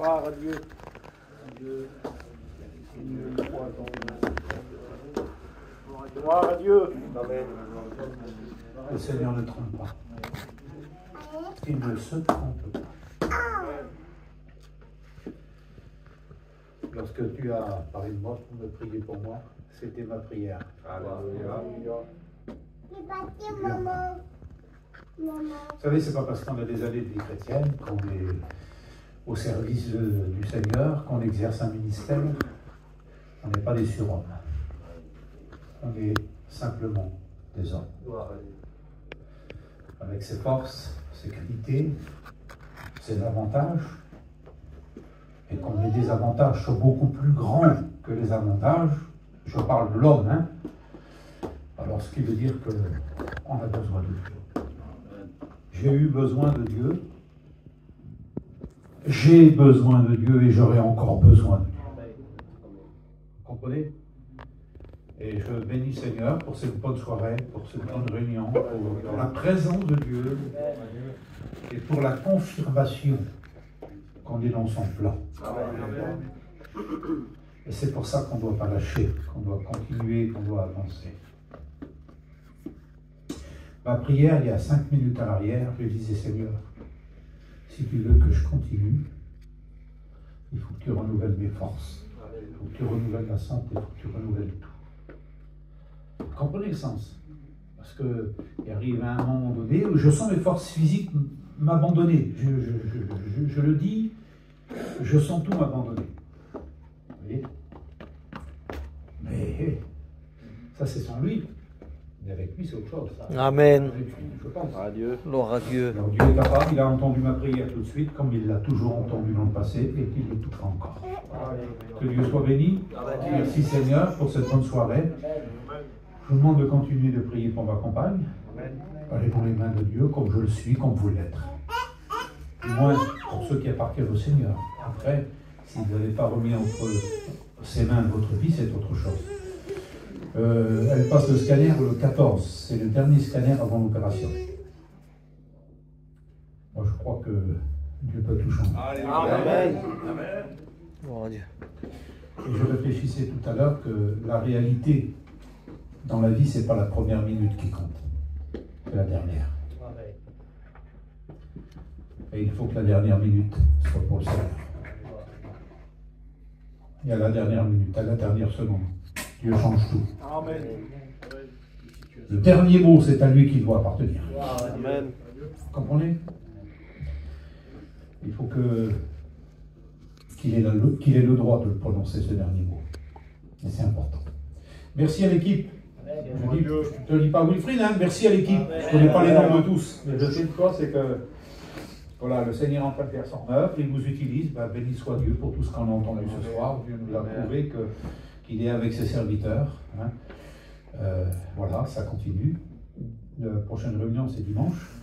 Gloire à Dieu. Gloire à Dieu. Amen. Le Seigneur ne trompe pas. Il ne se trompe pas. Lorsque tu as parlé de moi pour me prier pour moi, c'était ma prière. Alléluia. Vous savez, c'est pas parce qu'on a des années de vie chrétienne, qu'on est au service du Seigneur, qu'on exerce un ministère. On n'est pas des surhommes. On est simplement des hommes. Avec ses forces, ses qualités, ses avantages. Et qu'on ait des avantages sont beaucoup plus grands que les avantages. Je parle de l'homme, hein. Alors, ce qui veut dire qu'on a besoin de Dieu. J'ai eu besoin de Dieu. J'ai besoin de Dieu et j'aurai encore besoin de Dieu. Vous comprenez? Et je bénis Seigneur pour cette bonne soirée, pour cette bonne réunion, pour la présence de Dieu et pour la confirmation qu'on est dans son plan. Et c'est pour ça qu'on ne doit pas lâcher, qu'on doit continuer, qu'on doit avancer. Ma prière, il y a 5 minutes à l'arrière, je disais Seigneur, si tu veux que je continue, il faut que tu renouvelles mes forces, il faut que tu renouvelles la santé, il faut que tu renouvelles tout. Vous comprenez le sens? Parce qu'il arrive à un moment donné où je sens mes forces physiques m'abandonner. Je le dis, je sens tout m'abandonner. Vous voyez? Mais ça, c'est sans lui. Mais avec lui, c'est autre chose. Ça. Amen. Je pense. Adieu. Gloire à Dieu. Alors, Dieu est capable, il a entendu ma prière tout de suite, comme il l'a toujours entendu dans le passé, et qu'il le touchera encore. Que Dieu soit béni. Merci Seigneur pour cette bonne soirée. Je vous demande de continuer de prier pour ma compagne. Allez dans les mains de Dieu, comme je le suis, comme vous l'êtes. Du moins, pour ceux qui appartiennent au Seigneur. Après, si vous n'avez pas remis entre ses mains votre vie, c'est autre chose. Elle passe le scanner le 14. C'est le dernier scanner avant l'opération. Moi, je crois que Dieu peut tout changer. Amen. Gloire à Dieu. Et je réfléchissais tout à l'heure que la réalité dans la vie, c'est pas la première minute qui compte, c'est la dernière. Et il faut que la dernière minute soit pour le Seigneur. Et à la dernière minute, à la dernière seconde, Dieu change tout. Amen. Le dernier mot, c'est à lui qu'il doit appartenir. Amen. Vous comprenez? Il faut qu'il ait le droit de prononcer ce dernier mot. Et c'est important. Merci à l'équipe. Je ne te dis pas Wilfried, hein, merci à l'équipe. Je ne connais pas les noms de tous. Mais je sais une chose, c'est que voilà, le Seigneur est en train de faire son œuvre, il vous utilise. Ben, béni soit Dieu pour tout ce qu'on a entendu ce soir. Dieu nous l'a prouvé qu'il est avec ses serviteurs. Hein. Voilà, ça continue. La prochaine réunion, c'est dimanche.